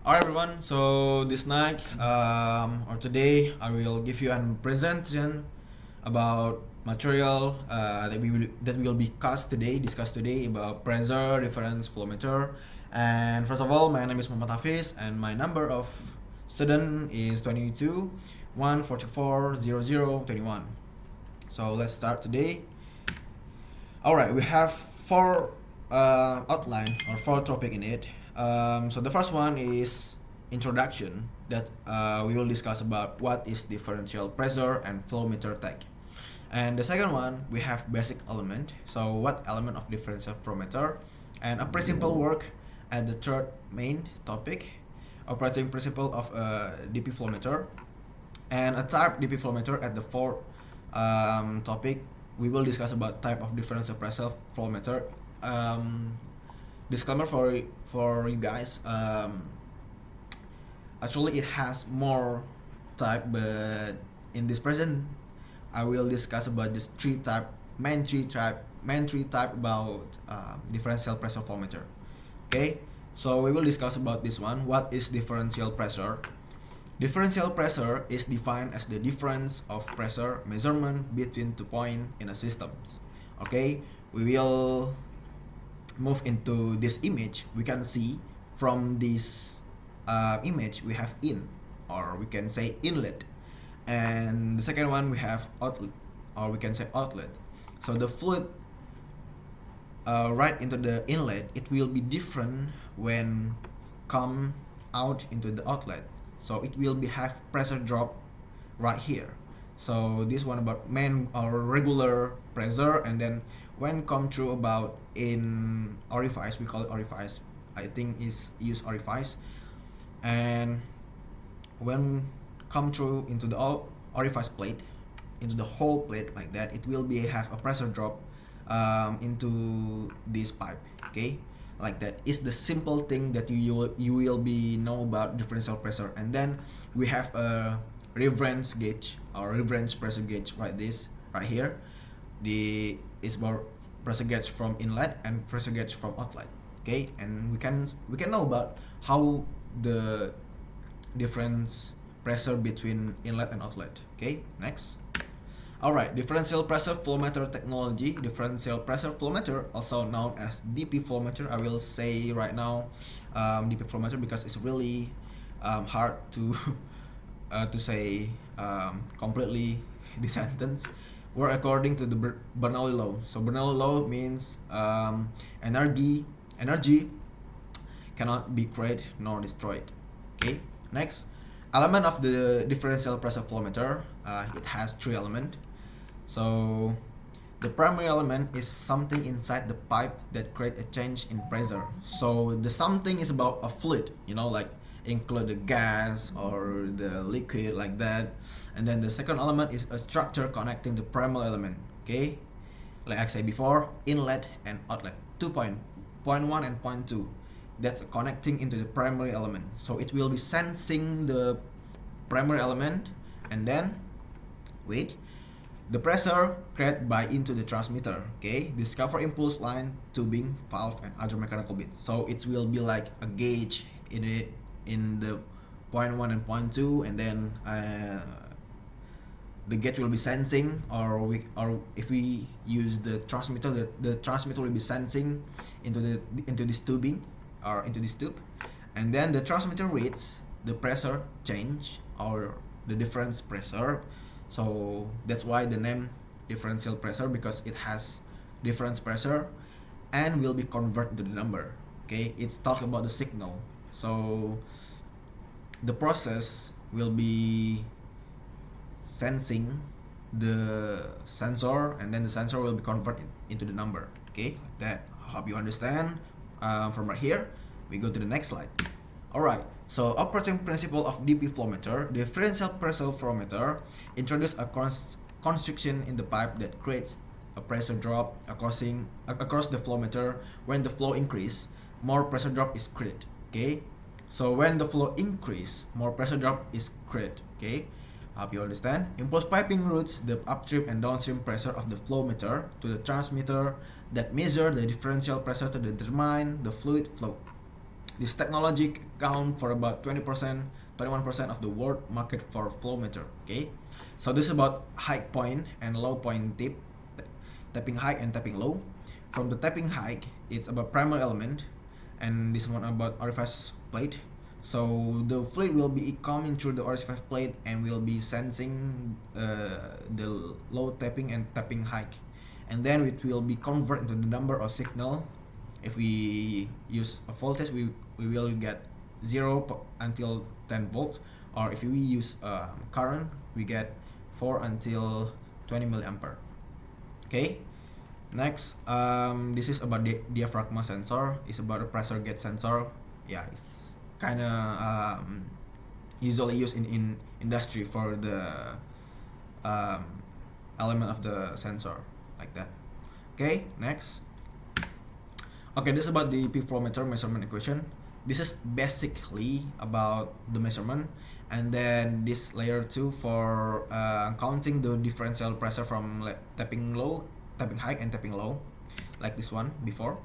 Alright everyone, so this night or today I will give you a presentation about material that will be discussed today about pressure difference flow meter. And first of all, my name is Muhammad Hafiz and my number of student is 22 144 0021. So let's start today. Alright, we have four outline or four topic in it. So the first one is introduction that we will discuss about what is differential pressure and flow meter tech. And the second one we have basic element. So what element of differential flow meter and a principle work at the third main topic, operating principle of DP flow meter, and a type DP flow meter at the fourth topic. We will discuss about type of differential pressure flow meter. Disclaimer for you guys. Actually, it has more type, but in this present, I will discuss about this main three type about differential pressure flow meter. Okay, so we will discuss about this one. What is differential pressure? Differential pressure is defined as the difference of pressure measurement between 2 points in a system. Okay, we will move into this image. We can see from this image we have in, or we can say inlet, and the second one we have outlet, or we can say outlet. So the fluid right into the inlet, it will be different when come out into the outlet. So it will be have pressure drop right here. So this one about main or regular pressure, and then when come through about in orifice, we call it orifice. I think is use orifice, and when come through into the orifice plate, into the whole plate like that, it will be have a pressure drop into this pipe. Okay, like that is the simple thing that you will be know about differential pressure. And then we have a reference gauge or reference pressure gauge right here. The is about pressure gauge from inlet and pressure gauge from outlet. Okay, and we can know about how the difference pressure between inlet and outlet. Okay, next. Alright, differential pressure flow meter technology. Differential pressure flow meter, also known as DP flow meter. I will say right now DP flow meter because it's really hard to say completely the sentence. Were according to the Bernoulli law. So Bernoulli law means energy cannot be created nor destroyed. Okay, next. Element of the differential pressure flow meter, it has three elements. So the primary element is something inside the pipe that create a change in pressure. So the something is about a fluid, like include the gas or the liquid like that. And then the second element is a structure connecting the primary element. Okay, like I said before, inlet and outlet, 2 point 1 and 2. That's connecting into the primary element. So it will be sensing the primary element, and then the pressure created by into the transmitter. Okay, discover impulse line, tubing, valve, and other mechanical bits. So it will be like a gauge in the point 1 and point 2, and then the gauge will be sensing, or if we use the transmitter, the transmitter will be sensing into this tubing or into this tube, and then the transmitter reads the pressure change or the difference pressure. So that's why the name differential pressure, because it has difference pressure and will be converted to the number. Okay, it's talk about the signal. So the process will be sensing the sensor, and then the sensor will be converted into the number. Okay, like that. I hope you understand. From right here, we go to the next slide. Alright, so operating principle of DP flow meter, differential pressure flow meter, introduce a constriction in the pipe that creates a pressure drop across the flow meter. When the flow increase, more pressure drop is created. Okay, so when the flow increase, more pressure drop is created. Okay, hope you understand. Impulse piping routes the upstream and downstream pressure of the flow meter to the transmitter that measure the differential pressure to determine the fluid flow. This technology account for about 20%, 21% of the world market for flow meter. Okay, so this is about high point and low point tip, tapping high and tapping low. From the tapping high, it's about primary element, and this one about orifice plate. So the fluid will be coming through the orifice plate and will be sensing the low tapping and tapping high, and then it will be converted into the number of signal. If we use a voltage, we will get 0 until 10 volts, or if we use current, we get 4 until 20 milliampere. Okay, next, this is about the diaphragma sensor. It's about a pressure gauge sensor. Yeah, it's kind of usually used in industry for the element of the sensor, like that. Okay, next. Okay, this is about the P flow meter measurement equation. This is basically about the measurement, and then this layer 2 for counting the differential pressure from tapping low, tapping high, and tapping low, like this one before.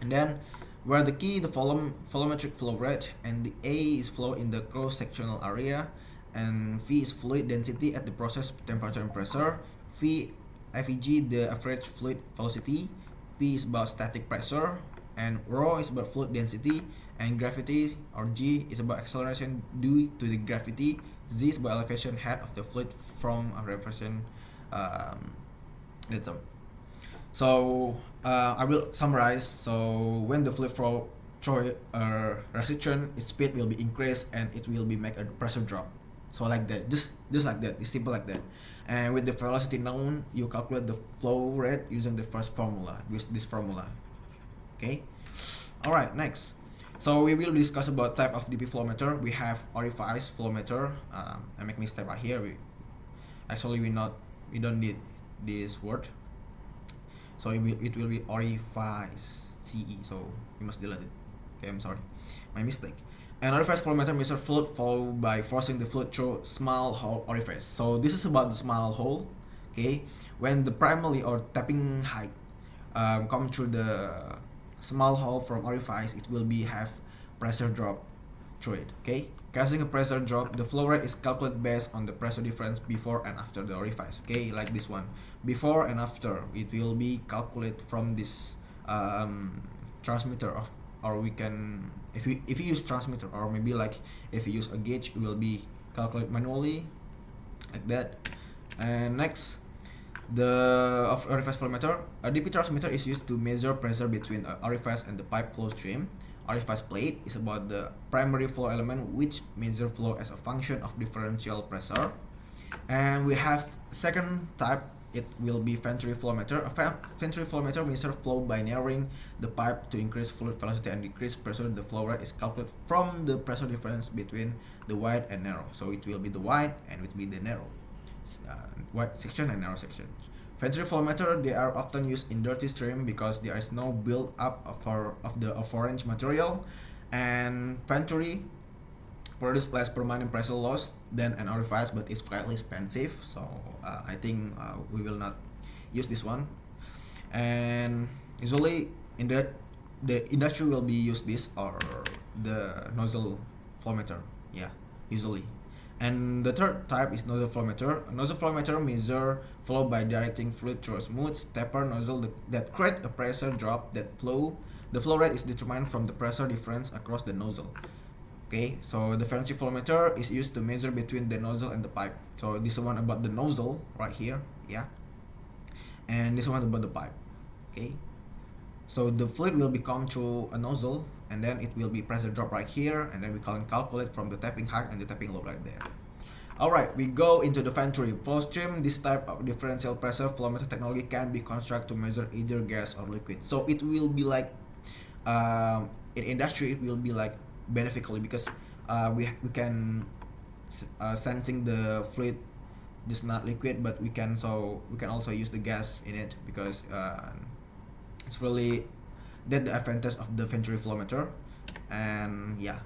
And then where the key, the volumetric flow rate, and the A is flow in the cross-sectional area, and V is fluid density at the process temperature and pressure, FEG the average fluid velocity, P is about static pressure, and rho is about fluid density, and gravity or G is about acceleration due to the gravity, Z is about elevation head of the fluid from a reversion rhythm. So I will summarize. So when the fluid flow through resistance, its speed will be increased and it will be make a pressure drop. So like that, just like that, it's simple like that. And with the velocity known, you calculate the flow rate using the first formula, with this formula. Okay. All right. Next. So we will discuss about type of DP flow meter. We have orifice flow meter. I make mistake right here. We don't need this word. So it will be orifice CE. So we must delete it. Okay, I'm sorry, my mistake. An orifice flow meter measures fluid flow by forcing the fluid through small hole orifice. So this is about the small hole. Okay, when the primary or tapping height come through the small hole from orifice, it will be have pressure drop through it. Okay, causing a pressure drop, the flow rate is calculated based on the pressure difference before and after the orifice. Okay, like this one, before and after, it will be calculated from this transmitter of, or we can, if you use transmitter, or maybe like if you use a gauge, it will be calculated manually, like that. And next, the orifice flow meter. A DP transmitter is used to measure pressure between an orifice and the pipe flow stream. Orifice plate is about the primary flow element which measure flow as a function of differential pressure. And we have second type, it will be Venturi flow meter. A Venturi flow meter measures flow by narrowing the pipe to increase fluid velocity and decrease pressure. The flow rate is calculated from the pressure difference between the wide and narrow. So it will be the wide and it will be the narrow, wide section and narrow section. Venturi flow meter, they are often used in dirty stream because there is no build up of the orange material, and Venturi produce less permanent pressure loss than an orifice, but it's slightly expensive. So I think we will not use this one. And usually in the industry will be use this or the nozzle flow meter. Yeah, usually. And the third type is nozzle flow meter. A nozzle flow meter measure flow by directing fluid through a smooth taper nozzle that create a pressure drop. The flow rate is determined from the pressure difference across the nozzle. Okay, so the Venturi flow meter is used to measure between the nozzle and the pipe. So this one about the nozzle right here, yeah, and this one about the pipe. Okay, so the fluid will become through a nozzle, and then it will be pressure drop right here, and then we can calculate from the tapping height and the tapping load right there. Alright, we go into the Venturi flow stream. This type of differential pressure flow meter technology can be constructed to measure either gas or liquid. So it will be like in industry it will be like beneficially because we can sensing the fluid, just not liquid, but we can also use the gas in it because it's really that the advantage of the Venturi flow meter. And yeah,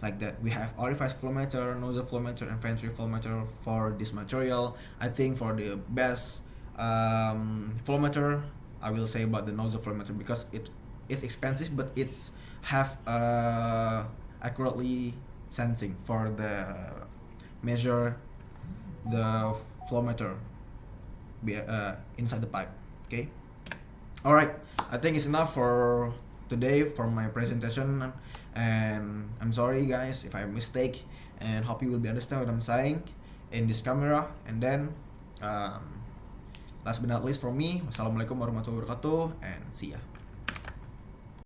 like that we have orifice flow meter, nozzle flow meter, and Venturi flow meter for this material. I think for the best flow meter, I will say about the nozzle flow meter because it it's expensive, but it's have accurately sensing for the measure the flow meter inside the pipe. Okay. All right. I think it's enough for today for my presentation, and I'm sorry guys if I mistake, and hope you will be understand what I'm saying in this camera. And then last but not least from me, wassalamualaikum warahmatullahi wabarakatuh, and see ya.